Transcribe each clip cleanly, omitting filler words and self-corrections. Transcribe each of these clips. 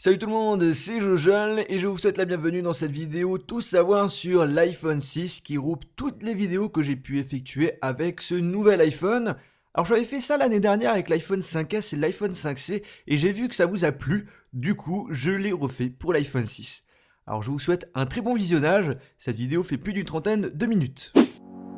Salut tout le monde, c'est Jojol et je vous souhaite la bienvenue dans cette vidéo tout savoir sur l'iPhone 6 qui groupe toutes les vidéos que j'ai pu effectuer avec ce nouvel iPhone. Alors j'avais fait ça l'année dernière avec l'iPhone 5S et l'iPhone 5C et j'ai vu que ça vous a plu, du coup je l'ai refait pour l'iPhone 6. Alors je vous souhaite un très bon visionnage, cette vidéo fait plus d'une trentaine de minutes.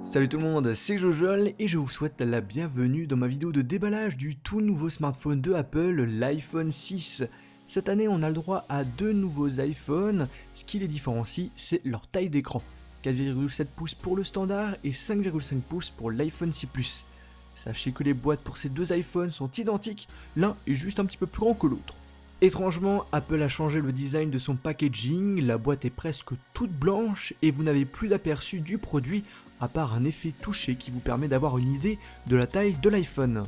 Salut tout le monde, c'est Jojol et je vous souhaite la bienvenue dans ma vidéo de déballage du tout nouveau smartphone de Apple, l'iPhone 6. Cette année, on a le droit à deux nouveaux iPhones. Ce qui les différencie, c'est leur taille d'écran. 4,7 pouces pour le standard et 5,5 pouces pour l'iPhone 6 Plus. Sachez que les boîtes pour ces deux iPhones sont identiques, l'un est juste un petit peu plus grand que l'autre. Étrangement, Apple a changé le design de son packaging, la boîte est presque toute blanche et vous n'avez plus d'aperçu du produit à part un effet touché qui vous permet d'avoir une idée de la taille de l'iPhone.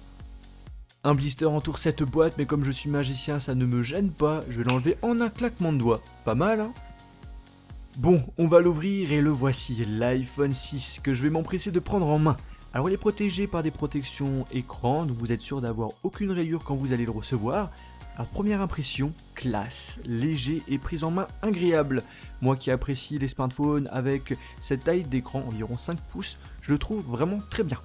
Un blister entoure cette boîte, mais comme je suis magicien, ça ne me gêne pas, je vais l'enlever en un claquement de doigts. Pas mal, hein? Bon, on va l'ouvrir et le voici, l'iPhone 6, que je vais m'empresser de prendre en main. Alors il est protégé par des protections écran, donc vous êtes sûr d'avoir aucune rayure quand vous allez le recevoir. Alors première impression, classe, léger et prise en main agréable. Moi qui apprécie les smartphones avec cette taille d'écran, environ 5 pouces, je le trouve vraiment très bien.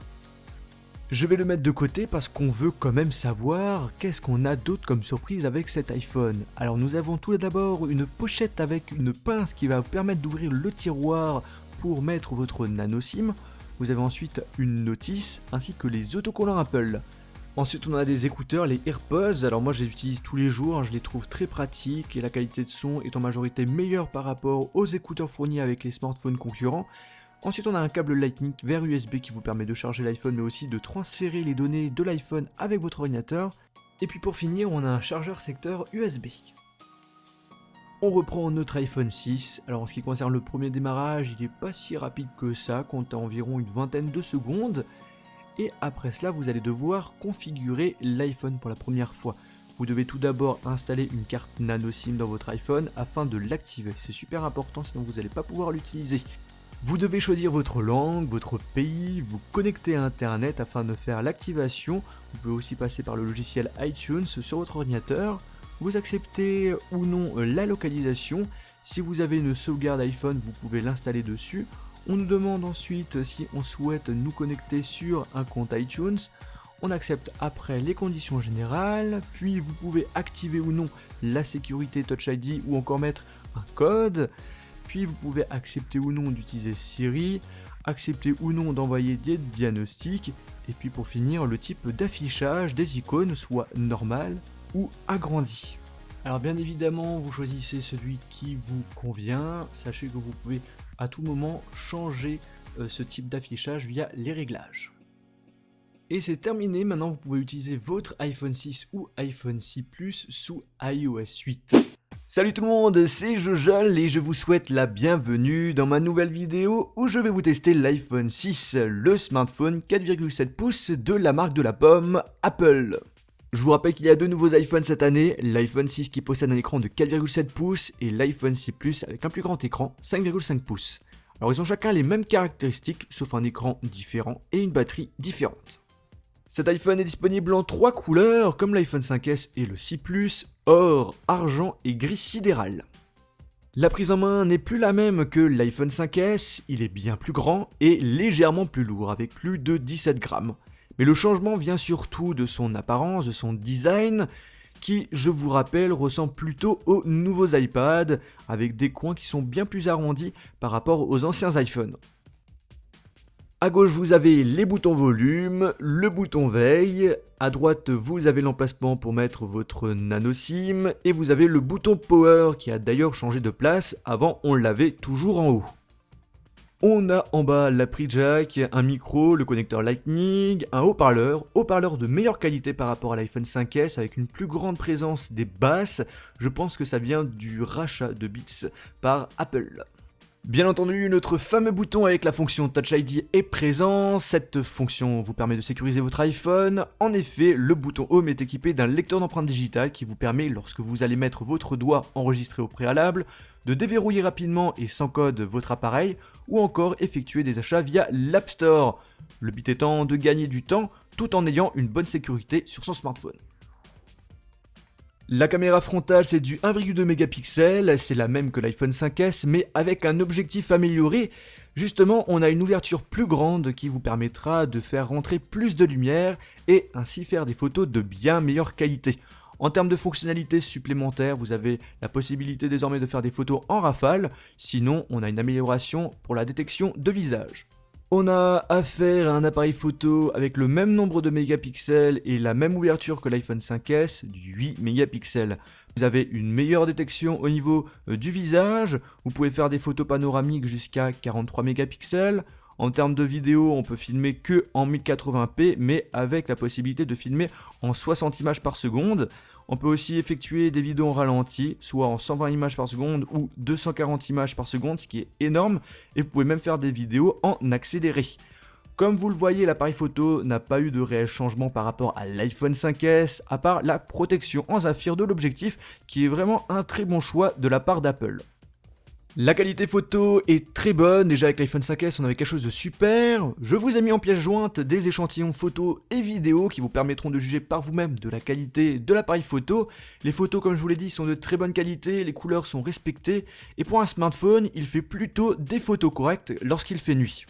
Je vais le mettre de côté parce qu'on veut quand même savoir qu'est-ce qu'on a d'autre comme surprise avec cet iPhone. Alors nous avons tout d'abord une pochette avec une pince qui va vous permettre d'ouvrir le tiroir pour mettre votre nano SIM. Vous avez ensuite une notice ainsi que les autocollants Apple. Ensuite on a des écouteurs, les AirPods. Alors moi je les utilise tous les jours, je les trouve très pratiques et la qualité de son est en majorité meilleure par rapport aux écouteurs fournis avec les smartphones concurrents. Ensuite on a un câble Lightning vers USB qui vous permet de charger l'iPhone mais aussi de transférer les données de l'iPhone avec votre ordinateur. Et puis pour finir on a un chargeur secteur USB. On reprend notre iPhone 6, alors en ce qui concerne le premier démarrage il n'est pas si rapide que ça, compte à environ une vingtaine de secondes. Et après cela vous allez devoir configurer l'iPhone pour la première fois. Vous devez tout d'abord installer une carte nano SIM dans votre iPhone afin de l'activer, c'est super important sinon vous n'allez pas pouvoir l'utiliser. Vous devez choisir votre langue, votre pays, vous connecter à internet afin de faire l'activation. Vous pouvez aussi passer par le logiciel iTunes sur votre ordinateur. Vous acceptez ou non la localisation. Si vous avez une sauvegarde iPhone, vous pouvez l'installer dessus. On nous demande ensuite si on souhaite nous connecter sur un compte iTunes. On accepte après les conditions générales, puis vous pouvez activer ou non la sécurité Touch ID ou encore mettre un code. Puis vous pouvez accepter ou non d'utiliser Siri, accepter ou non d'envoyer des diagnostics, et puis pour finir le type d'affichage des icônes, soit normal ou agrandi. Alors bien évidemment vous choisissez celui qui vous convient, sachez que vous pouvez à tout moment changer ce type d'affichage via les réglages. Et c'est terminé, maintenant vous pouvez utiliser votre iPhone 6 ou iPhone 6 Plus sous iOS 8. Salut tout le monde, c'est Jojol et je vous souhaite la bienvenue dans ma nouvelle vidéo où je vais vous tester l'iPhone 6, le smartphone 4,7 pouces de la marque de la pomme, Apple. Je vous rappelle qu'il y a deux nouveaux iPhones cette année, l'iPhone 6 qui possède un écran de 4,7 pouces et l'iPhone 6 Plus avec un plus grand écran, 5,5 pouces. Alors ils ont chacun les mêmes caractéristiques sauf un écran différent et une batterie différente. Cet iPhone est disponible en 3 couleurs, comme l'iPhone 5S et le 6 Plus, or, argent et gris sidéral. La prise en main n'est plus la même que l'iPhone 5S, il est bien plus grand et légèrement plus lourd, avec plus de 17 grammes. Mais le changement vient surtout de son apparence, de son design, qui, je vous rappelle, ressemble plutôt aux nouveaux iPads, avec des coins qui sont bien plus arrondis par rapport aux anciens iPhones. À gauche, vous avez les boutons volume, le bouton veille. À droite, vous avez l'emplacement pour mettre votre nano SIM. Et vous avez le bouton power qui a d'ailleurs changé de place. Avant, on l'avait toujours en haut. On a en bas la prise jack, un micro, le connecteur Lightning, un haut-parleur de meilleure qualité par rapport à l'iPhone 5S avec une plus grande présence des basses. Je pense que ça vient du rachat de Beats par Apple. Bien entendu, notre fameux bouton avec la fonction Touch ID est présent. Cette fonction vous permet de sécuriser votre iPhone. En effet, le bouton Home est équipé d'un lecteur d'empreintes digitales qui vous permet, lorsque vous allez mettre votre doigt enregistré au préalable, de déverrouiller rapidement et sans code votre appareil, ou encore effectuer des achats via l'App Store. Le but étant de gagner du temps tout en ayant une bonne sécurité sur son smartphone. La caméra frontale c'est du 1,2 mégapixels, c'est la même que l'iPhone 5S mais avec un objectif amélioré. Justement, on a une ouverture plus grande qui vous permettra de faire rentrer plus de lumière et ainsi faire des photos de bien meilleure qualité. En termes de fonctionnalités supplémentaires, vous avez la possibilité désormais de faire des photos en rafale, sinon on a une amélioration pour la détection de visage. On a affaire à un appareil photo avec le même nombre de mégapixels et la même ouverture que l'iPhone 5S, du 8 mégapixels. Vous avez une meilleure détection au niveau du visage, vous pouvez faire des photos panoramiques jusqu'à 43 mégapixels. En termes de vidéo, on peut filmer que en 1080p, mais avec la possibilité de filmer en 60 images par seconde. On peut aussi effectuer des vidéos en ralenti, soit en 120 images par seconde ou 240 images par seconde, ce qui est énorme, et vous pouvez même faire des vidéos en accéléré. Comme vous le voyez, l'appareil photo n'a pas eu de réel changement par rapport à l'iPhone 5S, à part la protection en saphir de l'objectif, qui est vraiment un très bon choix de la part d'Apple. La qualité photo est très bonne, déjà avec l'iPhone 5S on avait quelque chose de super. Je vous ai mis en pièce jointe des échantillons photos et vidéos qui vous permettront de juger par vous-même de la qualité de l'appareil photo. Les photos comme je vous l'ai dit sont de très bonne qualité, les couleurs sont respectées et pour un smartphone il fait plutôt des photos correctes lorsqu'il fait nuit.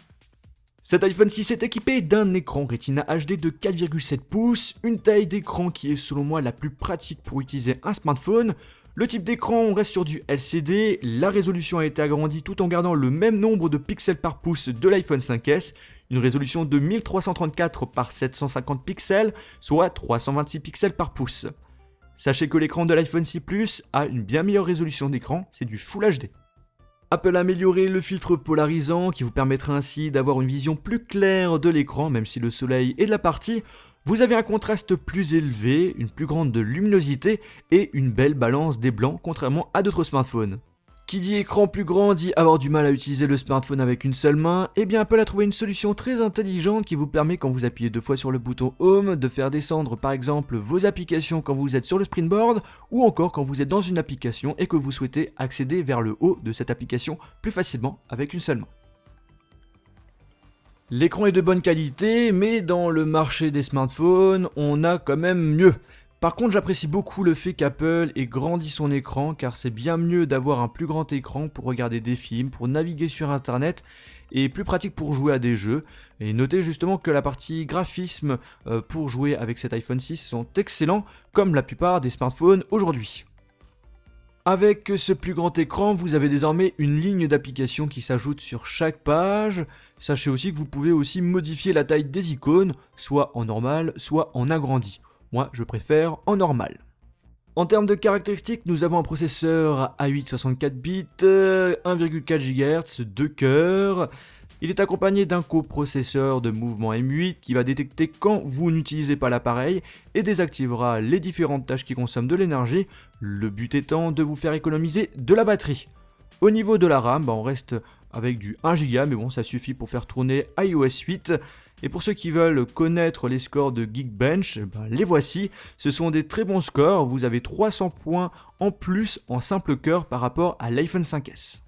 Cet iPhone 6 est équipé d'un écran Retina HD de 4,7 pouces, une taille d'écran qui est selon moi la plus pratique pour utiliser un smartphone. Le type d'écran, on reste sur du LCD, la résolution a été agrandie tout en gardant le même nombre de pixels par pouce de l'iPhone 5S, une résolution de 1334 par 750 pixels, soit 326 pixels par pouce. Sachez que l'écran de l'iPhone 6 Plus a une bien meilleure résolution d'écran, c'est du Full HD. Apple a amélioré le filtre polarisant qui vous permettra ainsi d'avoir une vision plus claire de l'écran même si le soleil est de la partie. Vous avez un contraste plus élevé, une plus grande luminosité et une belle balance des blancs contrairement à d'autres smartphones. Qui dit écran plus grand dit avoir du mal à utiliser le smartphone avec une seule main, et bien Apple a trouvé une solution très intelligente qui vous permet quand vous appuyez 2 fois sur le bouton Home de faire descendre par exemple vos applications quand vous êtes sur le Springboard ou encore quand vous êtes dans une application et que vous souhaitez accéder vers le haut de cette application plus facilement avec une seule main. L'écran est de bonne qualité, mais dans le marché des smartphones, on a quand même mieux. Par contre, j'apprécie beaucoup le fait qu'Apple ait grandi son écran, car c'est bien mieux d'avoir un plus grand écran pour regarder des films, pour naviguer sur internet, et plus pratique pour jouer à des jeux. Et notez justement que la partie graphisme pour jouer avec cet iPhone 6 sont excellents, comme la plupart des smartphones aujourd'hui. Avec ce plus grand écran, vous avez désormais une ligne d'applications qui s'ajoute sur chaque page. Sachez aussi que vous pouvez aussi modifier la taille des icônes, soit en normal, soit en agrandi. Moi, je préfère en normal. En termes de caractéristiques, nous avons un processeur A8 64 bits, 1,4 GHz, 2 cœurs. Il est accompagné d'un coprocesseur de mouvement M8 qui va détecter quand vous n'utilisez pas l'appareil et désactivera les différentes tâches qui consomment de l'énergie, le but étant de vous faire économiser de la batterie. Au niveau de la RAM, on reste avec du 1 Go, mais bon, ça suffit pour faire tourner iOS 8. Et pour ceux qui veulent connaître les scores de Geekbench, les voici. Ce sont des très bons scores, vous avez 300 points en plus en simple cœur par rapport à l'iPhone 5S.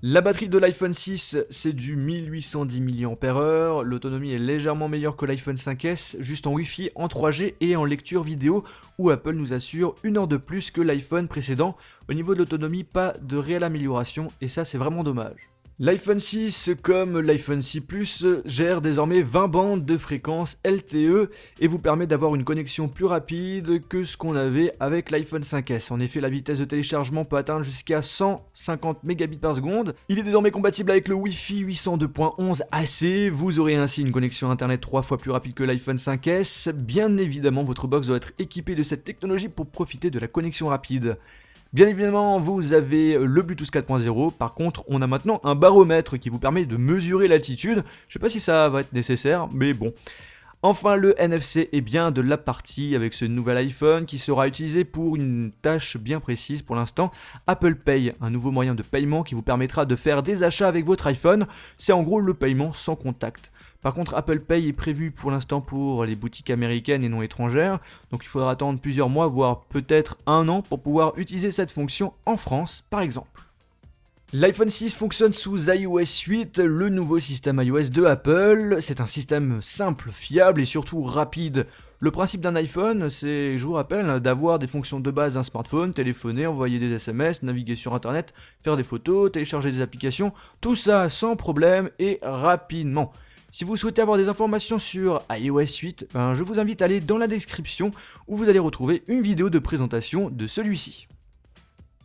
La batterie de l'iPhone 6, c'est du 1810 mAh, l'autonomie est légèrement meilleure que l'iPhone 5S, juste en Wi-Fi, en 3G et en lecture vidéo, où Apple nous assure 1 heure de plus que l'iPhone précédent. Au niveau de l'autonomie, pas de réelle amélioration, et ça c'est vraiment dommage. L'iPhone 6, comme l'iPhone 6 Plus, gère désormais 20 bandes de fréquence LTE et vous permet d'avoir une connexion plus rapide que ce qu'on avait avec l'iPhone 5S. En effet, la vitesse de téléchargement peut atteindre jusqu'à 150 mégabits par seconde. Il est désormais compatible avec le Wi-Fi 802.11 AC. Vous aurez ainsi une connexion internet 3 fois plus rapide que l'iPhone 5S. Bien évidemment, votre box doit être équipée de cette technologie pour profiter de la connexion rapide. Bien évidemment, vous avez le Bluetooth 4.0, par contre, on a maintenant un baromètre qui vous permet de mesurer l'altitude. Je sais pas si ça va être nécessaire, mais bon. Enfin, le NFC est bien de la partie avec ce nouvel iPhone qui sera utilisé pour une tâche bien précise pour l'instant. Apple Pay, un nouveau moyen de paiement qui vous permettra de faire des achats avec votre iPhone. C'est en gros le paiement sans contact. Par contre, Apple Pay est prévu pour l'instant pour les boutiques américaines et non étrangères, donc il faudra attendre plusieurs mois, voire peut-être 1 an pour pouvoir utiliser cette fonction en France, par exemple. L'iPhone 6 fonctionne sous iOS 8, le nouveau système iOS de Apple. C'est un système simple, fiable et surtout rapide. Le principe d'un iPhone, c'est, je vous rappelle, d'avoir des fonctions de base d'un smartphone, téléphoner, envoyer des SMS, naviguer sur internet, faire des photos, télécharger des applications, tout ça sans problème et rapidement. Si vous souhaitez avoir des informations sur iOS 8, je vous invite à aller dans la description où vous allez retrouver une vidéo de présentation de celui-ci.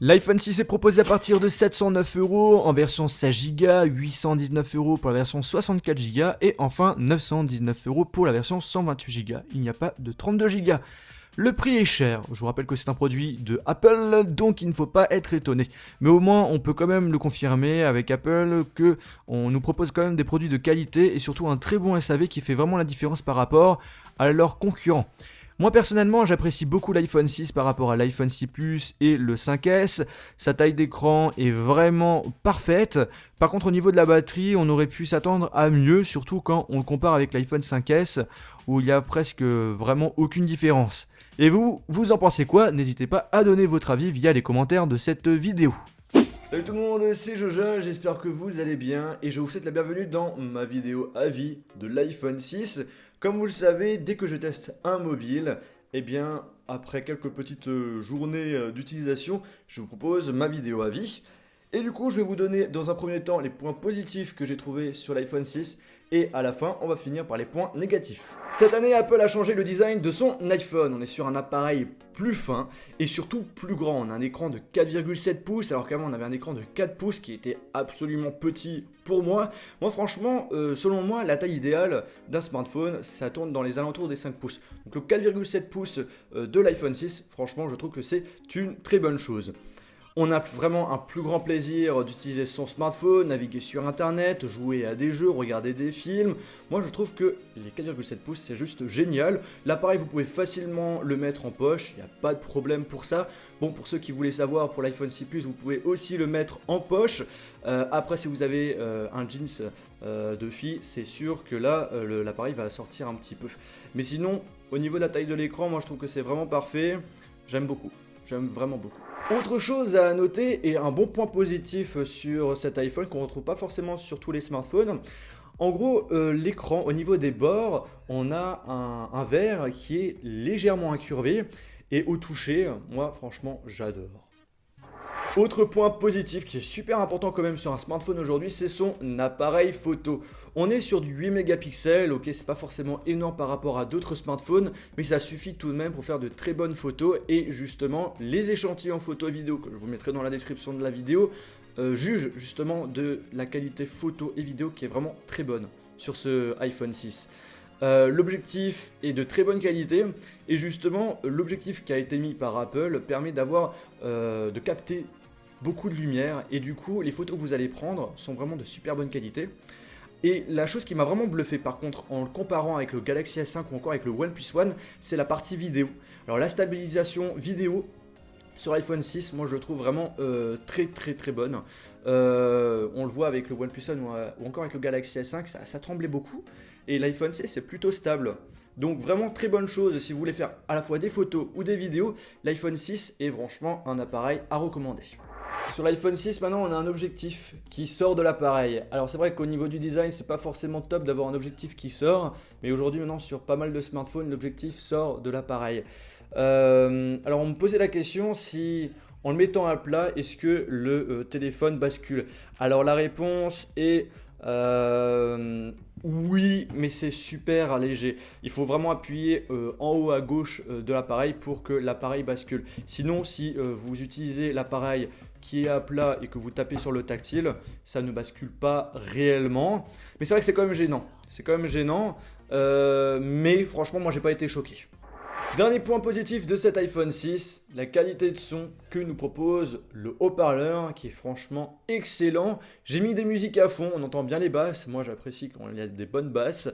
L'iPhone 6 est proposé à partir de 709€ en version 16Go, 819€ pour la version 64Go et enfin 919€ pour la version 128Go. Il n'y a pas de 32Go. Le prix est cher, je vous rappelle que c'est un produit de Apple, donc il ne faut pas être étonné. Mais au moins on peut quand même le confirmer avec Apple que on nous propose quand même des produits de qualité et surtout un très bon SAV qui fait vraiment la différence par rapport à leurs concurrents. Moi personnellement j'apprécie beaucoup l'iPhone 6 par rapport à l'iPhone 6 Plus et le 5S, sa taille d'écran est vraiment parfaite, par contre au niveau de la batterie on aurait pu s'attendre à mieux, surtout quand on le compare avec l'iPhone 5S où il y a presque vraiment aucune différence. Et vous en pensez quoi? N'hésitez pas à donner votre avis via les commentaires de cette vidéo. Salut tout le monde, c'est Jojo, j'espère que vous allez bien et je vous souhaite la bienvenue dans ma vidéo avis de l'iPhone 6. Comme vous le savez, dès que je teste un mobile, eh bien, après quelques petites journées d'utilisation, je vous propose ma vidéo avis. Et du coup, je vais vous donner dans un premier temps les points positifs que j'ai trouvés sur l'iPhone 6 et à la fin, on va finir par les points négatifs. Cette année, Apple a changé le design de son iPhone. On est sur un appareil plus fin et surtout plus grand. On a un écran de 4,7 pouces alors qu'avant on avait un écran de 4 pouces qui était absolument petit pour moi. Moi franchement, selon moi, la taille idéale d'un smartphone, ça tourne dans les alentours des 5 pouces. Donc le 4,7 pouces de l'iPhone 6, franchement, je trouve que c'est une très bonne chose. On a vraiment un plus grand plaisir d'utiliser son smartphone, naviguer sur internet, jouer à des jeux, regarder des films. Moi je trouve que les 4,7 pouces c'est juste génial. L'appareil vous pouvez facilement le mettre en poche, il n'y a pas de problème pour ça. Bon, pour ceux qui voulaient savoir, pour l'iPhone 6 Plus vous pouvez aussi le mettre en poche. Après si vous avez un jeans de fille, c'est sûr que là l'appareil va sortir un petit peu. Mais sinon au niveau de la taille de l'écran, moi je trouve que c'est vraiment parfait. J'aime beaucoup, j'aime vraiment beaucoup. Autre chose à noter et un bon point positif sur cet iPhone qu'on ne retrouve pas forcément sur tous les smartphones. En gros, l'écran, au niveau des bords, on a un verre qui est légèrement incurvé et au toucher, moi franchement j'adore. Autre point positif qui est super important quand même sur un smartphone aujourd'hui, c'est son appareil photo. On est sur du 8 mégapixels, ok, c'est pas forcément énorme par rapport à d'autres smartphones, mais ça suffit tout de même pour faire de très bonnes photos. Et justement, les échantillons photo et vidéo que je vous mettrai dans la description de la vidéo jugent justement de la qualité photo et vidéo qui est vraiment très bonne sur ce iPhone 6. L'objectif est de très bonne qualité et justement l'objectif qui a été mis par Apple permet de capter beaucoup de lumière et du coup les photos que vous allez prendre sont vraiment de super bonne qualité. Et la chose qui m'a vraiment bluffé par contre en le comparant avec le Galaxy S5 ou encore avec le OnePlus One, c'est la partie vidéo. Alors la stabilisation vidéo sur l'iPhone 6, moi je le trouve vraiment très bonne. On le voit avec le OnePlus One ou encore avec le Galaxy S5, ça tremblait beaucoup. Et l'iPhone 6 c'est plutôt stable. Donc vraiment très bonne chose si vous voulez faire à la fois des photos ou des vidéos. L'iPhone 6 est franchement un appareil à recommander. Sur l'iPhone 6 maintenant on a un objectif qui sort de l'appareil. Alors c'est vrai qu'au niveau du design c'est pas forcément top d'avoir un objectif qui sort. Mais aujourd'hui maintenant sur pas mal de smartphones l'objectif sort de l'appareil. Alors on me posait la question si en le mettant à plat est-ce que le téléphone bascule. Alors la réponse est oui, mais c'est super léger. Il faut vraiment appuyer en haut à gauche de l'appareil pour que l'appareil bascule. Sinon, si vous utilisez l'appareil qui est à plat et que vous tapez sur le tactile, ça ne bascule pas réellement. Mais c'est vrai que c'est quand même gênant. C'est quand même gênant. Mais franchement, moi, j'ai pas été choqué. Dernier point positif de cet iPhone 6, la qualité de son que nous propose le haut-parleur qui est franchement excellent. J'ai mis des musiques à fond, on entend bien les basses, moi j'apprécie quand il y a des bonnes basses.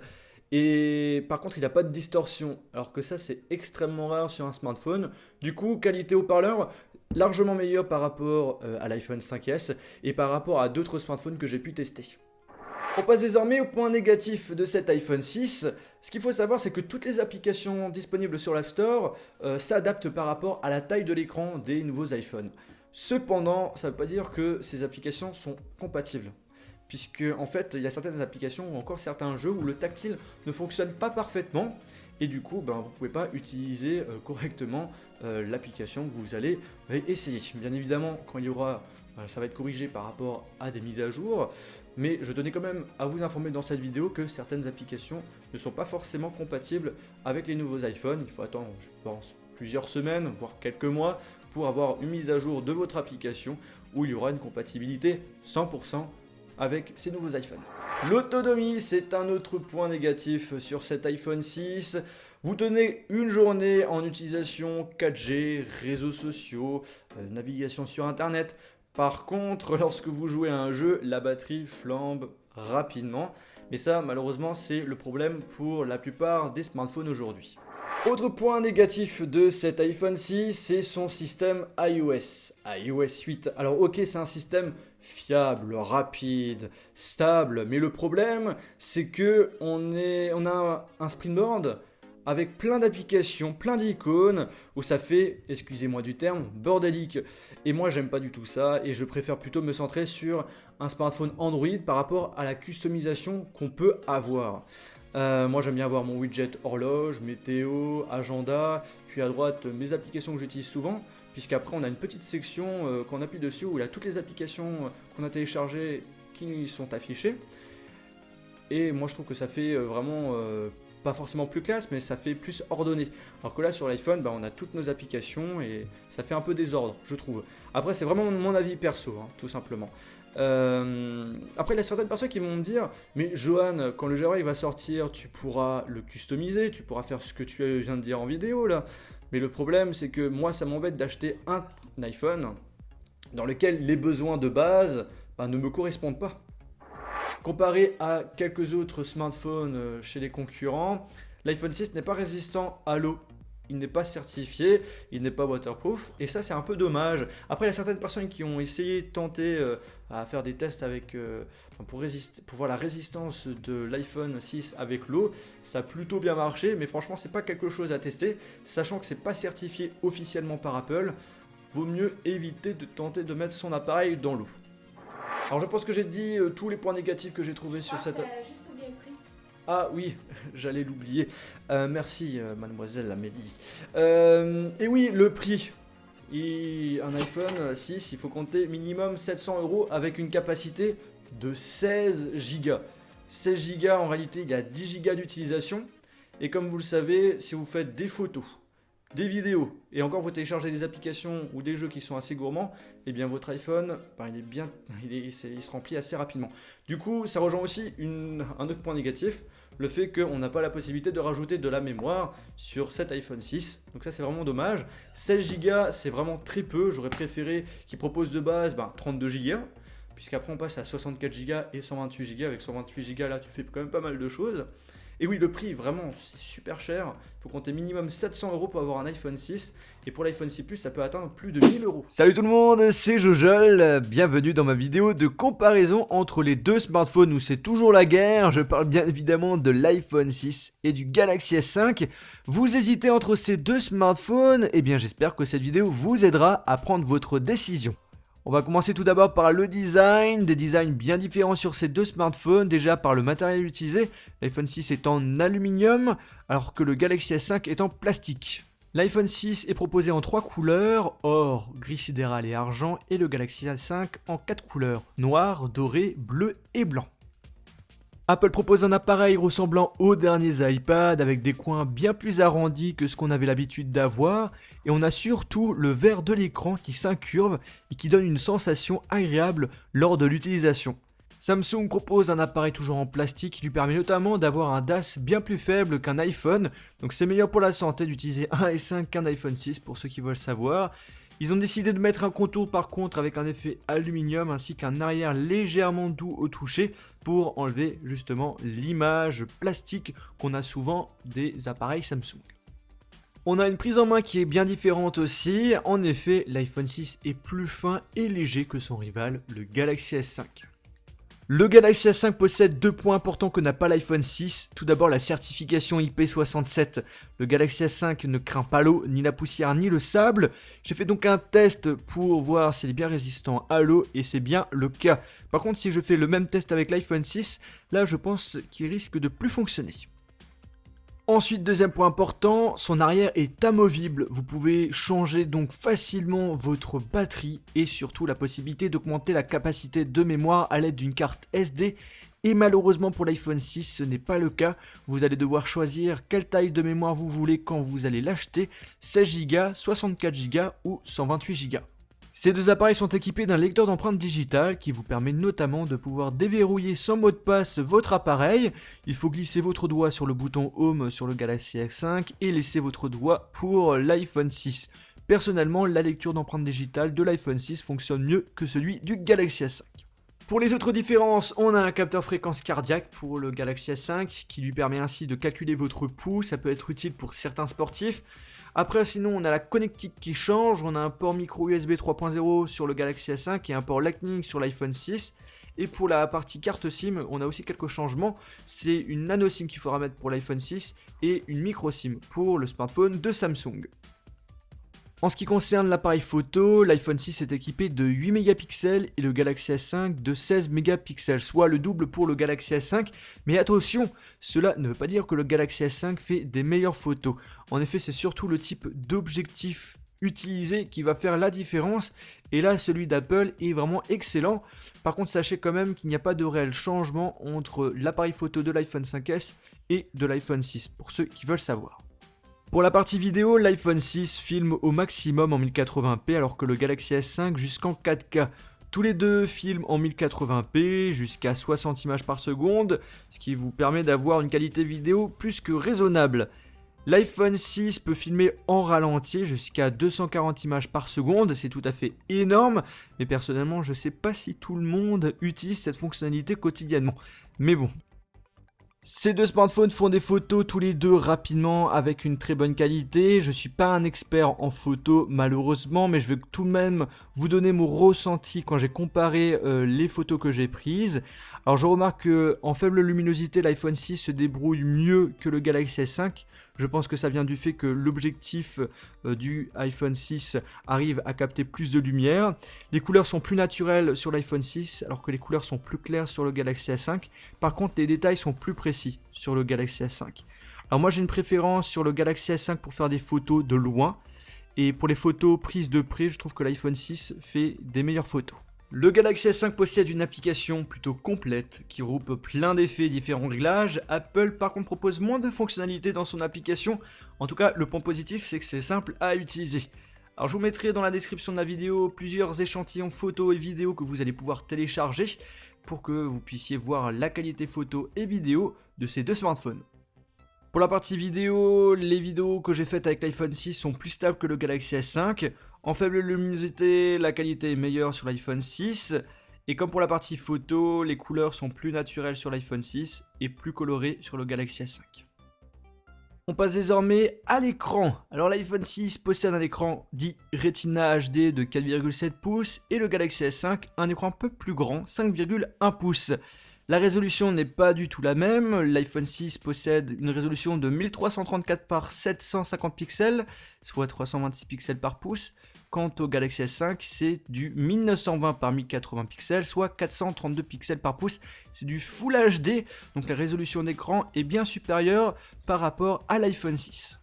Et par contre il n'a pas de distorsion, alors que ça c'est extrêmement rare sur un smartphone. Du coup, qualité haut-parleur largement meilleure par rapport à l'iPhone 5S et par rapport à d'autres smartphones que j'ai pu tester. On passe désormais au point négatif de cet iPhone 6. Ce qu'il faut savoir, c'est que toutes les applications disponibles sur l'App Store s'adaptent par rapport à la taille de l'écran des nouveaux iPhones. Cependant, ça ne veut pas dire que ces applications sont compatibles. Puisque en fait, il y a certaines applications ou encore certains jeux où le tactile ne fonctionne pas parfaitement. Et du coup, vous ne pouvez pas utiliser correctement l'application que vous allez essayer. Bien évidemment, quand il y aura, ça va être corrigé par rapport à des mises à jour. Mais je tenais quand même à vous informer dans cette vidéo que certaines applications ne sont pas forcément compatibles avec les nouveaux iPhones. Il faut attendre, je pense, plusieurs semaines, voire quelques mois, pour avoir une mise à jour de votre application où il y aura une compatibilité 100% avec ces nouveaux iPhones. L'autonomie, c'est un autre point négatif sur cet iPhone 6. Vous tenez une journée en utilisation 4G, réseaux sociaux, navigation sur Internet. Par contre, lorsque vous jouez à un jeu, la batterie flambe rapidement. Mais ça, malheureusement, c'est le problème pour la plupart des smartphones aujourd'hui. Autre point négatif de cet iPhone 6, c'est son système iOS 8. Alors ok, c'est un système fiable, rapide, stable, mais le problème, c'est que on a un Springboard avec plein d'applications, plein d'icônes, où ça fait, excusez-moi du terme, bordélique. Et moi, j'aime pas du tout ça, et je préfère plutôt me centrer sur un smartphone Android par rapport à la customisation qu'on peut avoir. Moi j'aime bien avoir mon widget horloge, météo, agenda, puis à droite mes applications que j'utilise souvent, puisqu'après on a une petite section qu'on appuie dessus où il y a toutes les applications qu'on a téléchargées qui sont affichées. Et moi je trouve que ça fait vraiment pas forcément plus classe, mais ça fait plus ordonné. Alors que là sur l'iPhone, on a toutes nos applications et ça fait un peu désordre, je trouve. Après c'est vraiment mon avis perso, tout simplement. Après il y a certaines personnes qui vont me dire mais Johan, quand le Java il va sortir tu pourras le customiser, tu pourras faire ce que tu viens de dire en vidéo là, mais le problème c'est que moi ça m'embête d'acheter un iPhone dans lequel les besoins de base ne me correspondent pas. Comparé à quelques autres smartphones chez les concurrents, l'iPhone 6 n'est pas résistant à l'eau. Il n'est pas certifié, il n'est pas waterproof, et ça c'est un peu dommage. Après il y a certaines personnes qui ont essayé de tenter à faire des tests avec, pour voir la résistance de l'iPhone 6 avec l'eau. Ça a plutôt bien marché, mais franchement c'est pas quelque chose à tester, sachant que c'est pas certifié officiellement par Apple. Vaut mieux éviter de tenter de mettre son appareil dans l'eau. Alors je pense que j'ai dit tous les points négatifs que j'ai trouvés sur cette... Ah oui, j'allais l'oublier. Merci mademoiselle Amélie. Et oui, le prix. Un iPhone 6, il faut compter minimum 700 € avec une capacité de 16 Go. 16 Go, en réalité, il y a 10 Go d'utilisation. Et comme vous le savez, si vous faites des photos, des vidéos, et encore vous téléchargez des applications ou des jeux qui sont assez gourmands, et bien votre iPhone, il se remplit assez rapidement. Du coup, ça rejoint aussi un autre point négatif, le fait qu'on n'a pas la possibilité de rajouter de la mémoire sur cet iPhone 6. Donc ça c'est vraiment dommage. 16 Go, c'est vraiment très peu, j'aurais préféré qu'il propose de base 32 Go, puisqu'après on passe à 64 Go et 128 Go. Avec 128 Go là tu fais quand même pas mal de choses. Et oui, le prix, vraiment, c'est super cher. Il faut compter minimum 700 € pour avoir un iPhone 6. Et pour l'iPhone 6 Plus, ça peut atteindre plus de 1000 €. Salut tout le monde, c'est Jojol. Bienvenue dans ma vidéo de comparaison entre les deux smartphones où c'est toujours la guerre. Je parle bien évidemment de l'iPhone 6 et du Galaxy S5. Vous hésitez entre ces deux smartphones? Eh bien, j'espère que cette vidéo vous aidera à prendre votre décision. On va commencer tout d'abord par le design, des designs bien différents sur ces deux smartphones, déjà par le matériel utilisé, l'iPhone 6 est en aluminium, alors que le Galaxy S5 est en plastique. L'iPhone 6 est proposé en 3 couleurs, or, gris sidéral et argent, et le Galaxy S5 en 4 couleurs, noir, doré, bleu et blanc. Apple propose un appareil ressemblant aux derniers iPad avec des coins bien plus arrondis que ce qu'on avait l'habitude d'avoir et on a surtout le verre de l'écran qui s'incurve et qui donne une sensation agréable lors de l'utilisation. Samsung propose un appareil toujours en plastique qui lui permet notamment d'avoir un DAS bien plus faible qu'un iPhone, donc c'est meilleur pour la santé d'utiliser un S5 qu'un iPhone 6 pour ceux qui veulent savoir. Ils ont décidé de mettre un contour par contre avec un effet aluminium ainsi qu'un arrière légèrement doux au toucher pour enlever justement l'image plastique qu'on a souvent des appareils Samsung. On a une prise en main qui est bien différente aussi, en effet l'iPhone 6 est plus fin et léger que son rival le Galaxy S5. Le Galaxy S5 possède 2 points importants que n'a pas l'iPhone 6. Tout d'abord la certification IP67. Le Galaxy S5 ne craint pas l'eau, ni la poussière, ni le sable. J'ai fait donc un test pour voir s'il est bien résistant à l'eau et c'est bien le cas. Par contre, si je fais le même test avec l'iPhone 6, là je pense qu'il risque de plus fonctionner. Ensuite, deuxième point important, son arrière est amovible. Vous pouvez changer donc facilement votre batterie et surtout la possibilité d'augmenter la capacité de mémoire à l'aide d'une carte SD. Et malheureusement pour l'iPhone 6, ce n'est pas le cas. Vous allez devoir choisir quelle taille de mémoire vous voulez quand vous allez l'acheter, 16 Go, 64 Go ou 128 Go. Ces deux appareils sont équipés d'un lecteur d'empreintes digitales qui vous permet notamment de pouvoir déverrouiller sans mot de passe votre appareil. Il faut glisser votre doigt sur le bouton Home sur le Galaxy S5 et laisser votre doigt pour l'iPhone 6. Personnellement, la lecture d'empreintes digitales de l'iPhone 6 fonctionne mieux que celui du Galaxy S5. Pour les autres différences, on a un capteur fréquence cardiaque pour le Galaxy S5 qui lui permet ainsi de calculer votre pouls, ça peut être utile pour certains sportifs. Après, sinon, on a la connectique qui change. On a un port micro USB 3.0 sur le Galaxy S5 et un port Lightning sur l'iPhone 6. Et pour la partie carte SIM, on a aussi quelques changements. C'est une nano SIM qu'il faudra mettre pour l'iPhone 6 et une micro SIM pour le smartphone de Samsung. En ce qui concerne l'appareil photo, l'iPhone 6 est équipé de 8 mégapixels et le Galaxy S5 de 16 mégapixels, soit le double pour le Galaxy S5. Mais attention, cela ne veut pas dire que le Galaxy S5 fait des meilleures photos. En effet, c'est surtout le type d'objectif utilisé qui va faire la différence. Et là, celui d'Apple est vraiment excellent. Par contre, sachez quand même qu'il n'y a pas de réel changement entre l'appareil photo de l'iPhone 5S et de l'iPhone 6, pour ceux qui veulent savoir. Pour la partie vidéo, l'iPhone 6 filme au maximum en 1080p alors que le Galaxy S5 jusqu'en 4K. Tous les deux filment en 1080p jusqu'à 60 images par seconde, ce qui vous permet d'avoir une qualité vidéo plus que raisonnable. L'iPhone 6 peut filmer en ralenti jusqu'à 240 images par seconde, c'est tout à fait énorme, mais personnellement je sais pas si tout le monde utilise cette fonctionnalité quotidiennement. Mais bon. Ces deux smartphones font des photos tous les deux rapidement avec une très bonne qualité. Je suis pas un expert en photo malheureusement, mais je vais tout de même vous donner mon ressenti quand j'ai comparé les photos que j'ai prises. Alors je remarque qu'en faible luminosité, l'iPhone 6 se débrouille mieux que le Galaxy S5. Je pense que ça vient du fait que l'objectif du iPhone 6 arrive à capter plus de lumière. Les couleurs sont plus naturelles sur l'iPhone 6 alors que les couleurs sont plus claires sur le Galaxy S5. Par contre, les détails sont plus précis sur le Galaxy S5. Alors moi j'ai une préférence sur le Galaxy S5 pour faire des photos de loin. Et pour les photos prises de près, je trouve que l'iPhone 6 fait des meilleures photos. Le Galaxy S5 possède une application plutôt complète qui regroupe plein d'effets et différents réglages. Apple par contre propose moins de fonctionnalités dans son application. En tout cas, le point positif c'est que c'est simple à utiliser. Alors je vous mettrai dans la description de la vidéo plusieurs échantillons photos et vidéos que vous allez pouvoir télécharger pour que vous puissiez voir la qualité photo et vidéo de ces deux smartphones. Pour la partie vidéo, les vidéos que j'ai faites avec l'iPhone 6 sont plus stables que le Galaxy S5. En faible luminosité, la qualité est meilleure sur l'iPhone 6. Et comme pour la partie photo, les couleurs sont plus naturelles sur l'iPhone 6 et plus colorées sur le Galaxy S5. On passe désormais à l'écran. Alors l'iPhone 6 possède un écran dit Retina HD de 4,7 pouces et le Galaxy S5 un écran un peu plus grand, 5,1 pouces. La résolution n'est pas du tout la même, l'iPhone 6 possède une résolution de 1334 par 750 pixels, soit 326 pixels par pouce. Quant au Galaxy S5, c'est du 1920 par 1080 pixels, soit 432 pixels par pouce. C'est du Full HD, donc la résolution d'écran est bien supérieure par rapport à l'iPhone 6.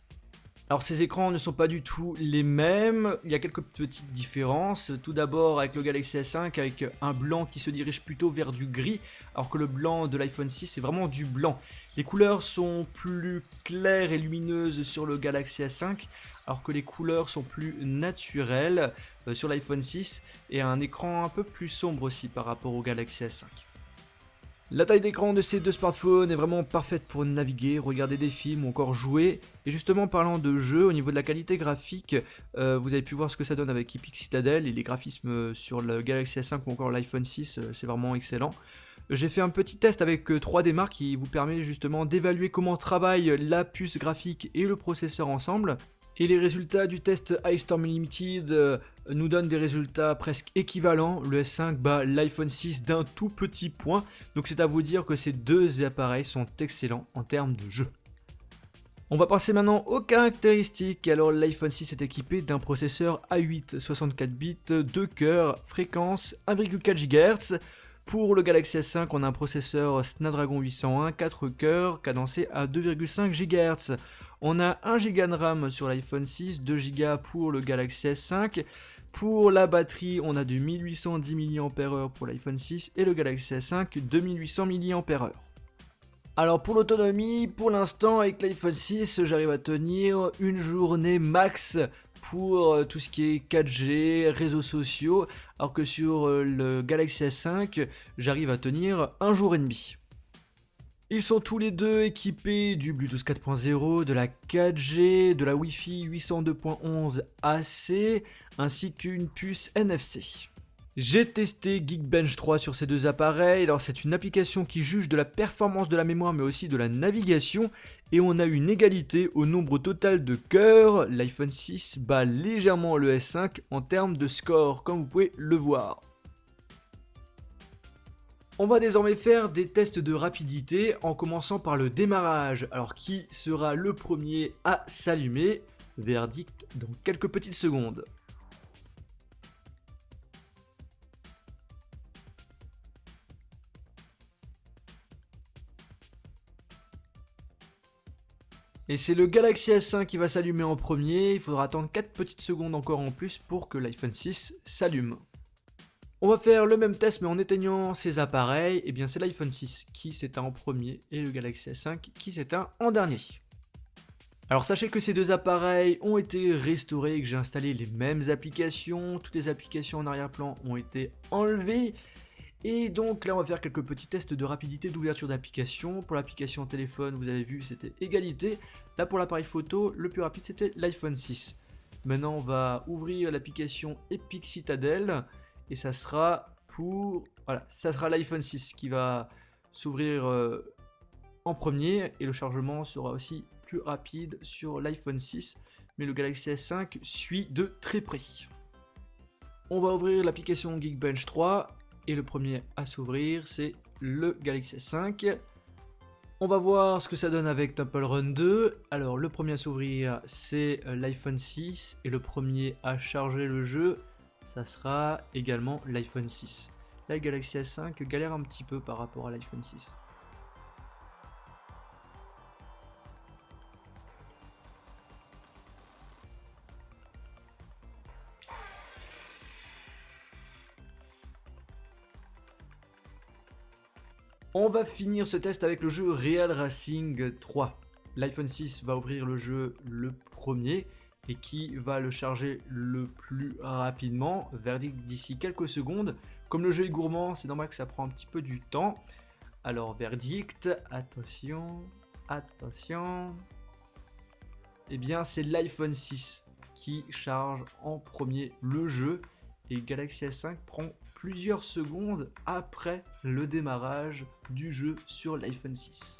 Alors ces écrans ne sont pas du tout les mêmes, il y a quelques petites différences. Tout d'abord avec le Galaxy S5 avec un blanc qui se dirige plutôt vers du gris, alors que le blanc de l'iPhone 6 c'est vraiment du blanc. Les couleurs sont plus claires et lumineuses sur le Galaxy S5, alors que les couleurs sont plus naturelles sur l'iPhone 6 et un écran un peu plus sombre aussi par rapport au Galaxy S5. La taille d'écran de ces deux smartphones est vraiment parfaite pour naviguer, regarder des films ou encore jouer. Et justement, parlant de jeux, au niveau de la qualité graphique, vous avez pu voir ce que ça donne avec Epic Citadel et les graphismes sur le Galaxy S5 ou encore l'iPhone 6, c'est vraiment excellent. J'ai fait un petit test avec 3D Mark qui vous permet justement d'évaluer comment travaillent la puce graphique et le processeur ensemble. Et les résultats du test iStorm Unlimited nous donnent des résultats presque équivalents. Le S5 bat l'iPhone 6 d'un tout petit point. Donc c'est à vous dire que ces deux appareils sont excellents en termes de jeu. On va passer maintenant aux caractéristiques. Alors l'iPhone 6 est équipé d'un processeur A8 64 bits, 2 cœurs, fréquence 1,4 GHz. Pour le Galaxy S5, on a un processeur Snapdragon 801, 4 cœurs, cadencé à 2,5 GHz. On a 1 Go de RAM sur l'iPhone 6, 2 Go pour le Galaxy S5. Pour la batterie, on a du 1810 mAh pour l'iPhone 6 et le Galaxy S5, 2800 mAh. Alors pour l'autonomie, pour l'instant avec l'iPhone 6, j'arrive à tenir une journée max pour tout ce qui est 4G, réseaux sociaux, alors que sur le Galaxy S5, j'arrive à tenir un jour et demi. Ils sont tous les deux équipés du Bluetooth 4.0, de la 4G, de la Wi-Fi 802.11 AC, ainsi qu'une puce NFC. J'ai testé Geekbench 3 sur ces deux appareils. Alors c'est une application qui juge de la performance de la mémoire mais aussi de la navigation et on a une égalité au nombre total de cœurs. L'iPhone 6 bat légèrement le S5 en termes de score comme vous pouvez le voir. On va désormais faire des tests de rapidité en commençant par le démarrage. Alors qui sera le premier à s'allumer? Verdict dans quelques petites secondes. Et c'est le Galaxy S5 qui va s'allumer en premier, il faudra attendre 4 petites secondes encore en plus pour que l'iPhone 6 s'allume. On va faire le même test mais en éteignant ces appareils, et bien c'est l'iPhone 6 qui s'éteint en premier et le Galaxy S5 qui s'éteint en dernier. Alors sachez que ces deux appareils ont été restaurés et que j'ai installé les mêmes applications, toutes les applications en arrière-plan ont été enlevées. Et donc là on va faire quelques petits tests de rapidité d'ouverture d'application. Pour l'application téléphone, vous avez vu, c'était égalité. Là pour l'appareil photo, le plus rapide c'était l'iPhone 6. Maintenant on va ouvrir l'application Epic Citadel et ça sera l'iPhone 6 qui va s'ouvrir en premier et le chargement sera aussi plus rapide sur l'iPhone 6, mais le Galaxy S5 suit de très près. On va ouvrir l'application Geekbench 3. Et le premier à s'ouvrir, c'est le Galaxy S5. On va voir ce que ça donne avec Temple Run 2. Alors, le premier à s'ouvrir, c'est l'iPhone 6. Et le premier à charger le jeu, ça sera également l'iPhone 6. Là, le Galaxy S5 galère un petit peu par rapport à l'iPhone 6. On va finir ce test avec le jeu Real Racing 3. L'iPhone 6 va ouvrir le jeu le premier et qui va le charger le plus rapidement. Verdict d'ici quelques secondes. Comme le jeu est gourmand, c'est normal que ça prend un petit peu du temps. Alors verdict, attention. Eh bien c'est l'iPhone 6 qui charge en premier le jeu et Galaxy S5 prend plusieurs secondes après le démarrage du jeu sur l'iPhone 6.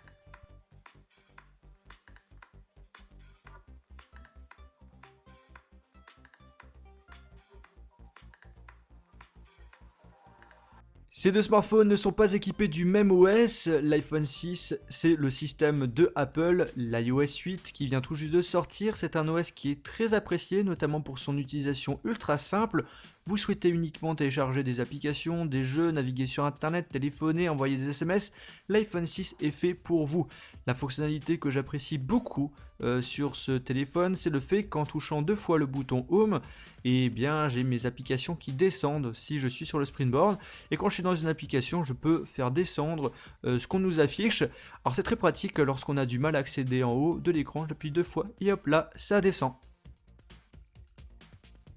Ces deux smartphones ne sont pas équipés du même OS. L'iPhone 6, c'est le système de Apple, l'iOS 8 qui vient tout juste de sortir. C'est un OS qui est très apprécié, notamment pour son utilisation ultra simple. Vous souhaitez uniquement télécharger des applications, des jeux, naviguer sur internet, téléphoner, envoyer des SMS, l'iPhone 6 est fait pour vous. La fonctionnalité que j'apprécie beaucoup sur ce téléphone, c'est le fait qu'en touchant 2 fois le bouton Home, eh bien j'ai mes applications qui descendent si je suis sur le Springboard. Et quand je suis dans une application, je peux faire descendre ce qu'on nous affiche. Alors c'est très pratique lorsqu'on a du mal à accéder en haut de l'écran, j'appuie 2 fois et hop là, ça descend.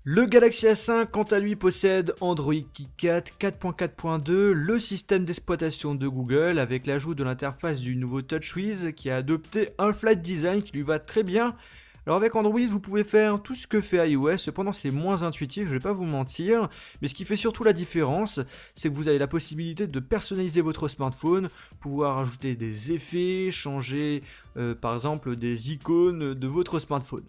Le Galaxy S5, quant à lui, possède Android KitKat 4.4.2, le système d'exploitation de Google, avec l'ajout de l'interface du nouveau TouchWiz qui a adopté un flat design qui lui va très bien. Alors avec Android, vous pouvez faire tout ce que fait iOS, cependant c'est moins intuitif, je vais pas vous mentir, mais ce qui fait surtout la différence, c'est que vous avez la possibilité de personnaliser votre smartphone, pouvoir ajouter des effets, changer par exemple des icônes de votre smartphone.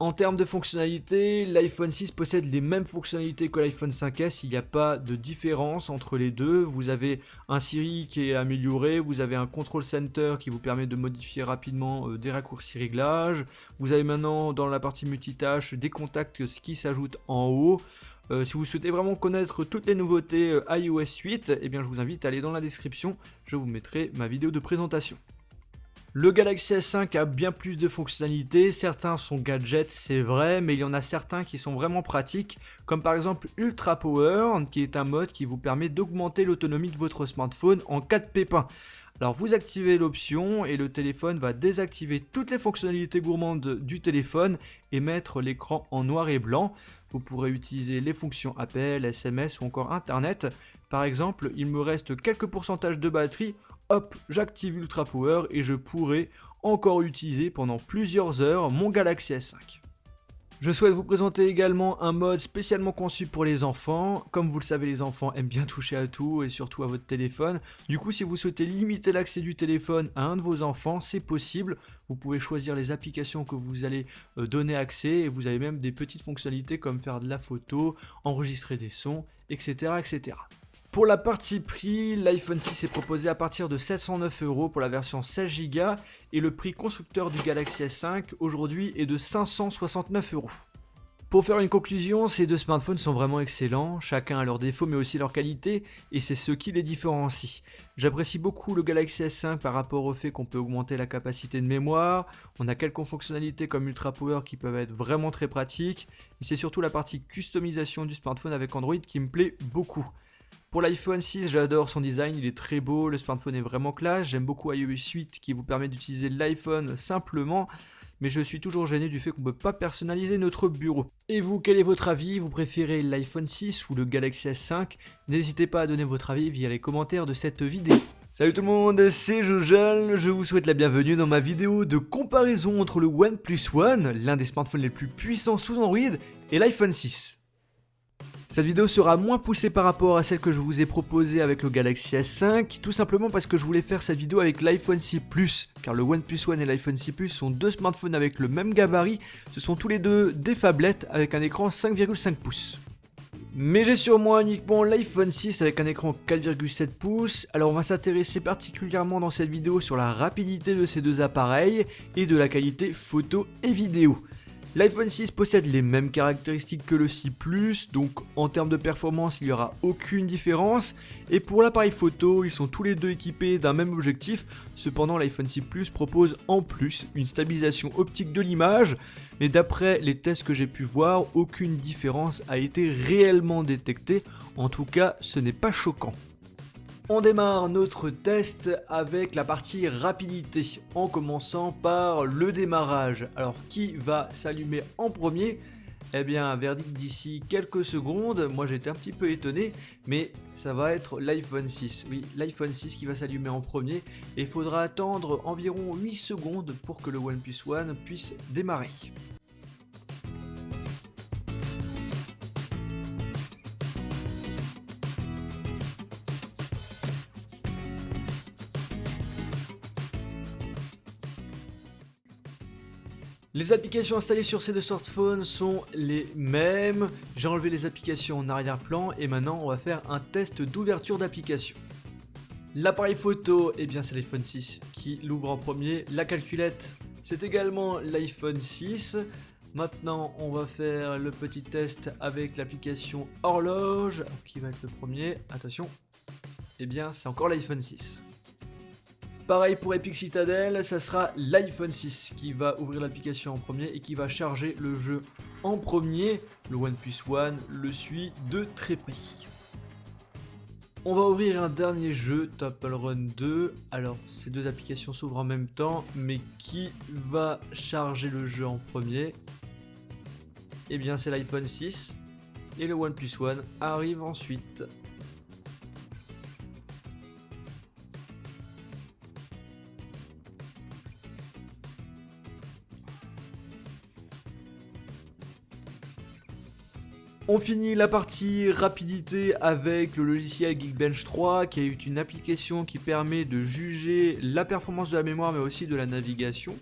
En termes de fonctionnalité, l'iPhone 6 possède les mêmes fonctionnalités que l'iPhone 5S, il n'y a pas de différence entre les deux. Vous avez un Siri qui est amélioré, vous avez un Control Center qui vous permet de modifier rapidement des raccourcis réglages. Vous avez maintenant dans la partie multitâche des contacts qui s'ajoutent en haut. Si vous souhaitez vraiment connaître toutes les nouveautés iOS 8, eh bien je vous invite à aller dans la description, je vous mettrai ma vidéo de présentation. Le Galaxy S5 a bien plus de fonctionnalités, certains sont gadgets, c'est vrai, mais il y en a certains qui sont vraiment pratiques, comme par exemple Ultra Power, qui est un mode qui vous permet d'augmenter l'autonomie de votre smartphone en cas de pépin. Alors vous activez l'option et le téléphone va désactiver toutes les fonctionnalités gourmandes du téléphone et mettre l'écran en noir et blanc. Vous pourrez utiliser les fonctions appel, SMS ou encore internet. Par exemple, il me reste quelques pourcentages de batterie. Hop, j'active Ultra Power et je pourrai encore utiliser pendant plusieurs heures mon Galaxy S5. Je souhaite vous présenter également un mode spécialement conçu pour les enfants. Comme vous le savez, les enfants aiment bien toucher à tout et surtout à votre téléphone. Du coup, si vous souhaitez limiter l'accès du téléphone à un de vos enfants, c'est possible. Vous pouvez choisir les applications que vous allez donner accès et vous avez même des petites fonctionnalités comme faire de la photo, enregistrer des sons, etc. etc. Pour la partie prix, l'iPhone 6 est proposé à partir de 709 € pour la version 16 Go et le prix constructeur du Galaxy S5 aujourd'hui est de 569 €. Pour faire une conclusion, ces deux smartphones sont vraiment excellents, chacun a leurs défauts mais aussi leurs qualités et c'est ce qui les différencie. J'apprécie beaucoup le Galaxy S5 par rapport au fait qu'on peut augmenter la capacité de mémoire, on a quelques fonctionnalités comme Ultra Power qui peuvent être vraiment très pratiques et c'est surtout la partie customisation du smartphone avec Android qui me plaît beaucoup. Pour l'iPhone 6, j'adore son design, il est très beau, le smartphone est vraiment classe, j'aime beaucoup iOS 8 qui vous permet d'utiliser l'iPhone simplement, mais je suis toujours gêné du fait qu'on ne peut pas personnaliser notre bureau. Et vous, quel est votre avis? Vous préférez l'iPhone 6 ou le Galaxy S5? N'hésitez pas à donner votre avis via les commentaires de cette vidéo. Salut tout le monde, c'est Jojol, je vous souhaite la bienvenue dans ma vidéo de comparaison entre le OnePlus One, l'un des smartphones les plus puissants sous Android, et l'iPhone 6. Cette vidéo sera moins poussée par rapport à celle que je vous ai proposée avec le Galaxy S5, tout simplement parce que je voulais faire cette vidéo avec l'iPhone 6 Plus, car le OnePlus One et l'iPhone 6 Plus sont deux smartphones avec le même gabarit, ce sont tous les deux des phablettes avec un écran 5,5 pouces. Mais j'ai sur moi uniquement l'iPhone 6 avec un écran 4,7 pouces, alors on va s'intéresser particulièrement dans cette vidéo sur la rapidité de ces deux appareils et de la qualité photo et vidéo. L'iPhone 6 possède les mêmes caractéristiques que le 6 Plus, donc en termes de performance il n'y aura aucune différence, et pour l'appareil photo ils sont tous les deux équipés d'un même objectif, cependant l'iPhone 6 Plus propose en plus une stabilisation optique de l'image, mais d'après les tests que j'ai pu voir, aucune différence a été réellement détectée, en tout cas ce n'est pas choquant. On démarre notre test avec la partie rapidité, en commençant par le démarrage. Alors qui va s'allumer en premier? Eh bien, verdict d'ici quelques secondes, moi j'étais un petit peu étonné, mais ça va être l'iPhone 6. Oui, l'iPhone 6 qui va s'allumer en premier, et il faudra attendre environ 8 secondes pour que le OnePlus One puisse démarrer. Les applications installées sur ces deux smartphones sont les mêmes. J'ai enlevé les applications en arrière-plan et maintenant on va faire un test d'ouverture d'application. L'appareil photo, eh bien c'est l'iPhone 6 qui l'ouvre en premier. La calculette, c'est également l'iPhone 6. Maintenant on va faire le petit test avec l'application horloge qui va être le premier. Attention, eh bien c'est encore l'iPhone 6. Pareil pour Epic Citadel, ça sera l'iPhone 6 qui va ouvrir l'application en premier et qui va charger le jeu en premier. Le OnePlus One le suit de très près. On va ouvrir un dernier jeu, Temple Run 2. Alors, ces deux applications s'ouvrent en même temps, mais qui va charger le jeu en premier? Eh bien, c'est l'iPhone 6 et le OnePlus One arrive ensuite. On finit la partie rapidité avec le logiciel Geekbench 3 qui est une application qui permet de juger la performance de la mémoire mais aussi de la navigation.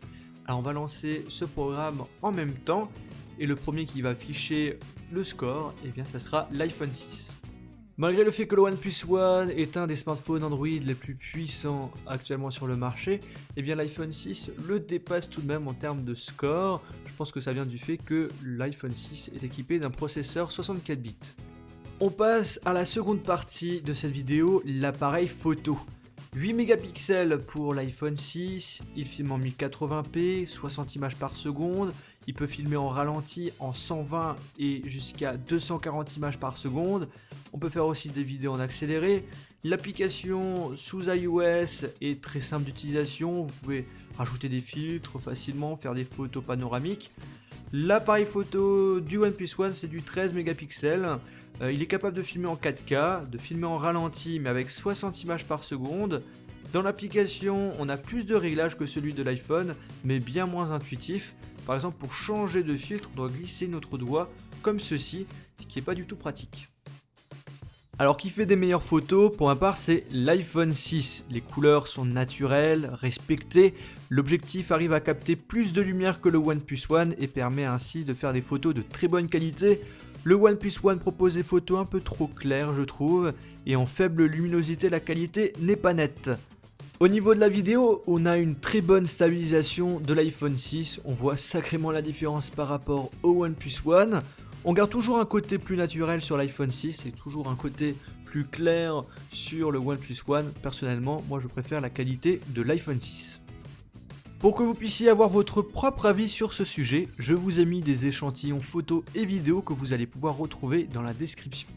Alors on va lancer ce programme en même temps et le premier qui va afficher le score, eh bien ça sera l'iPhone 6. Malgré le fait que le OnePlus One est un des smartphones Android les plus puissants actuellement sur le marché, eh bien l'iPhone 6 le dépasse tout de même en termes de score. Je pense que ça vient du fait que l'iPhone 6 est équipé d'un processeur 64 bits. On passe à la seconde partie de cette vidéo, l'appareil photo. 8 mégapixels pour l'iPhone 6, il filme en 1080p, 60 images par seconde, il peut filmer en ralenti en 120 et jusqu'à 240 images par seconde. On peut faire aussi des vidéos en accéléré. L'application sous iOS est très simple d'utilisation, vous pouvez rajouter des filtres facilement, faire des photos panoramiques. L'appareil photo du OnePlus One c'est du 13 mégapixels. Il est capable de filmer en 4K, de filmer en ralenti mais avec 60 images par seconde. Dans l'application, on a plus de réglages que celui de l'iPhone, mais bien moins intuitif. Par exemple, pour changer de filtre, on doit glisser notre doigt comme ceci, ce qui n'est pas du tout pratique. Alors, qui fait des meilleures photos? Pour ma part, c'est l'iPhone 6. Les couleurs sont naturelles, respectées. L'objectif arrive à capter plus de lumière que le OnePlus One et permet ainsi de faire des photos de très bonne qualité. Le OnePlus One propose des photos un peu trop claires, je trouve, et en faible luminosité, la qualité n'est pas nette. Au niveau de la vidéo, on a une très bonne stabilisation de l'iPhone 6. On voit sacrément la différence par rapport au OnePlus One. On garde toujours un côté plus naturel sur l'iPhone 6 et toujours un côté plus clair sur le OnePlus One. Personnellement, moi je préfère la qualité de l'iPhone 6. Pour que vous puissiez avoir votre propre avis sur ce sujet, je vous ai mis des échantillons photos et vidéos que vous allez pouvoir retrouver dans la description.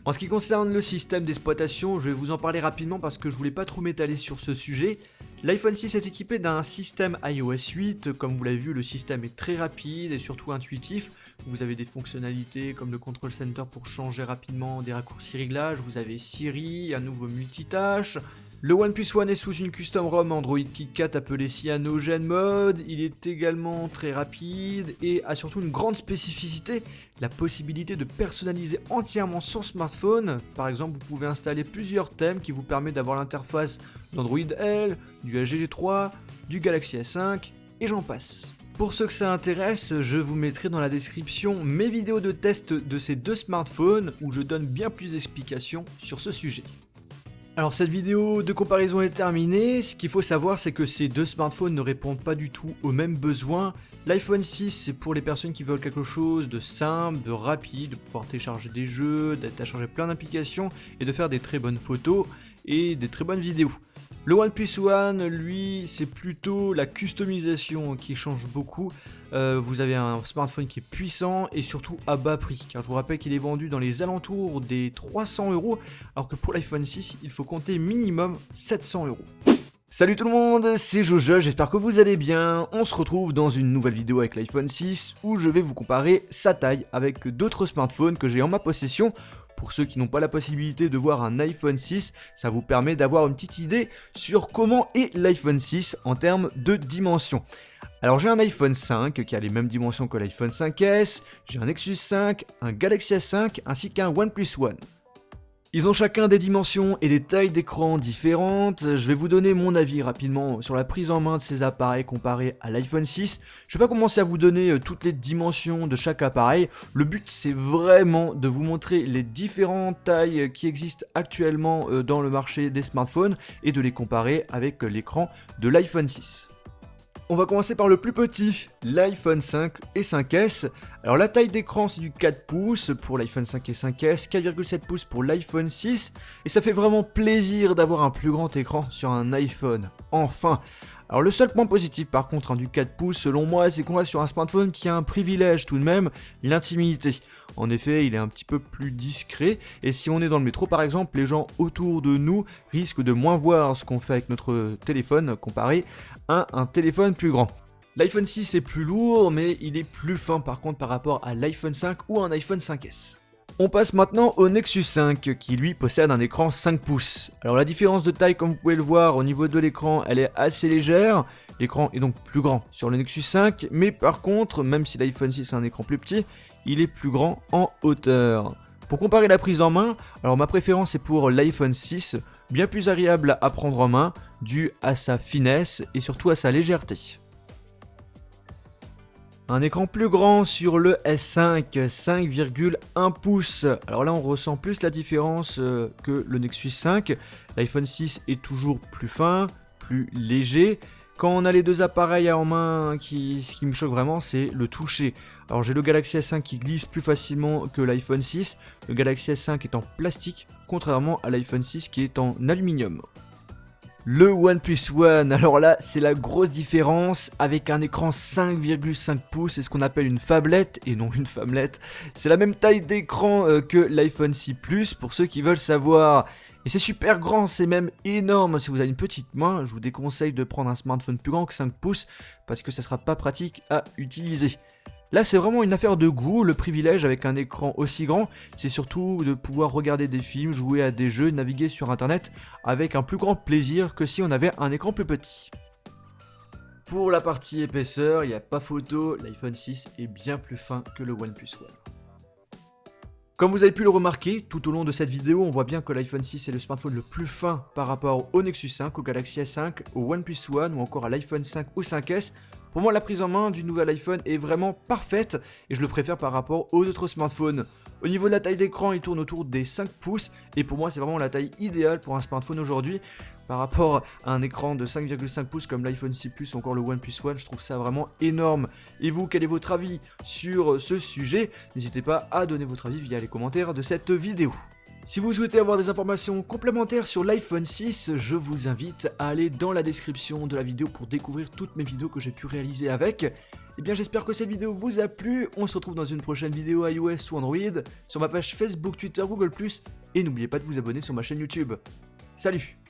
En ce qui concerne le système d'exploitation, je vais vous en parler rapidement parce que je voulais pas trop m'étaler sur ce sujet. L'iPhone 6 est équipé d'un système iOS 8, comme vous l'avez vu, le système est très rapide et surtout intuitif. Vous avez des fonctionnalités comme le Control Center pour changer rapidement des raccourcis réglages, vous avez Siri, un nouveau multitâche. Le OnePlus One est sous une custom ROM Android KitKat appelée Cyanogen Mode, il est également très rapide et a surtout une grande spécificité, la possibilité de personnaliser entièrement son smartphone. Par exemple, vous pouvez installer plusieurs thèmes qui vous permettent d'avoir l'interface d'Android L, du LG G3, du Galaxy S5 et j'en passe. Pour ceux que ça intéresse, je vous mettrai dans la description mes vidéos de test de ces deux smartphones où je donne bien plus d'explications sur ce sujet. Alors cette vidéo de comparaison est terminée, ce qu'il faut savoir c'est que ces deux smartphones ne répondent pas du tout aux mêmes besoins. L'iPhone 6 c'est pour les personnes qui veulent quelque chose de simple, de rapide, de pouvoir télécharger des jeux, de télécharger plein d'applications et de faire des très bonnes photos et des très bonnes vidéos. Le OnePlus One, lui, c'est plutôt la customisation qui change beaucoup. Vous avez un smartphone qui est puissant et surtout à bas prix. Car je vous rappelle qu'il est vendu dans les alentours des 300 €, alors que pour l'iPhone 6, il faut compter minimum 700 €. Salut tout le monde, c'est Jojo, j'espère que vous allez bien. On se retrouve dans une nouvelle vidéo avec l'iPhone 6 où je vais vous comparer sa taille avec d'autres smartphones que j'ai en ma possession. Pour ceux qui n'ont pas la possibilité de voir un iPhone 6, ça vous permet d'avoir une petite idée sur comment est l'iPhone 6 en termes de dimensions. Alors j'ai un iPhone 5 qui a les mêmes dimensions que l'iPhone 5S, j'ai un Nexus 5, un Galaxy S5 ainsi qu'un OnePlus One. Ils ont chacun des dimensions et des tailles d'écran différentes. Je vais vous donner mon avis rapidement sur la prise en main de ces appareils comparé à l'iPhone 6. Je vais pas commencer à vous donner toutes les dimensions de chaque appareil. Le but c'est vraiment de vous montrer les différentes tailles qui existent actuellement dans le marché des smartphones et de les comparer avec l'écran de l'iPhone 6. On va commencer par le plus petit, l'iPhone 5 et 5S. Alors la taille d'écran c'est du 4 pouces pour l'iPhone 5 et 5S, 4,7 pouces pour l'iPhone 6. Et ça fait vraiment plaisir d'avoir un plus grand écran sur un iPhone. Enfin. Alors le seul point positif par contre du 4 pouces selon moi c'est qu'on reste sur un smartphone qui a un privilège tout de même, l'intimité. En effet il est un petit peu plus discret et si on est dans le métro par exemple les gens autour de nous risquent de moins voir ce qu'on fait avec notre téléphone comparé à un téléphone plus grand. L'iPhone 6 est plus lourd mais il est plus fin par contre par rapport à l'iPhone 5 ou un iPhone 5S. On passe maintenant au Nexus 5 qui lui possède un écran 5 pouces. Alors la différence de taille comme vous pouvez le voir au niveau de l'écran elle est assez légère. L'écran est donc plus grand sur le Nexus 5 mais par contre même si l'iPhone 6 a un écran plus petit il est plus grand en hauteur. Pour comparer la prise en main, alors ma préférence est pour l'iPhone 6, bien plus agréable à prendre en main dû à sa finesse et surtout à sa légèreté. Un écran plus grand sur le S5, 5,1 pouces. Alors là on ressent plus la différence que le Nexus 5. L'iPhone 6 est toujours plus fin, plus léger. Quand on a les deux appareils en main, ce qui me choque vraiment, c'est le toucher. Alors j'ai le Galaxy S5 qui glisse plus facilement que l'iPhone 6. Le Galaxy S5 est en plastique, contrairement à l'iPhone 6 qui est en aluminium. Le OnePlus One, alors là c'est la grosse différence avec un écran 5,5 pouces, c'est ce qu'on appelle une phablette et non une femmelette. C'est la même taille d'écran que l'iPhone 6 Plus pour ceux qui veulent savoir. Et c'est super grand, c'est même énorme. Si vous avez une petite main, je vous déconseille de prendre un smartphone plus grand que 5 pouces parce que ça sera pas pratique à utiliser. Là, c'est vraiment une affaire de goût. Le privilège avec un écran aussi grand, c'est surtout de pouvoir regarder des films, jouer à des jeux, naviguer sur internet avec un plus grand plaisir que si on avait un écran plus petit. Pour la partie épaisseur, il n'y a pas photo, l'iPhone 6 est bien plus fin que le OnePlus One. Comme vous avez pu le remarquer, tout au long de cette vidéo, on voit bien que l'iPhone 6 est le smartphone le plus fin par rapport au Nexus 5, au Galaxy S5, au OnePlus One ou encore à l'iPhone 5 ou 5S. Pour moi, la prise en main du nouvel iPhone est vraiment parfaite et je le préfère par rapport aux autres smartphones. Au niveau de la taille d'écran, il tourne autour des 5 pouces et pour moi, c'est vraiment la taille idéale pour un smartphone aujourd'hui. Par rapport à un écran de 5,5 pouces comme l'iPhone 6 Plus ou encore le OnePlus One, je trouve ça vraiment énorme. Et vous, quel est votre avis sur ce sujet? N'hésitez pas à donner votre avis via les commentaires de cette vidéo. Si vous souhaitez avoir des informations complémentaires sur l'iPhone 6, je vous invite à aller dans la description de la vidéo pour découvrir toutes mes vidéos que j'ai pu réaliser avec. Et bien j'espère que cette vidéo vous a plu, on se retrouve dans une prochaine vidéo iOS ou Android, sur ma page Facebook, Twitter, Google+, et n'oubliez pas de vous abonner sur ma chaîne YouTube. Salut!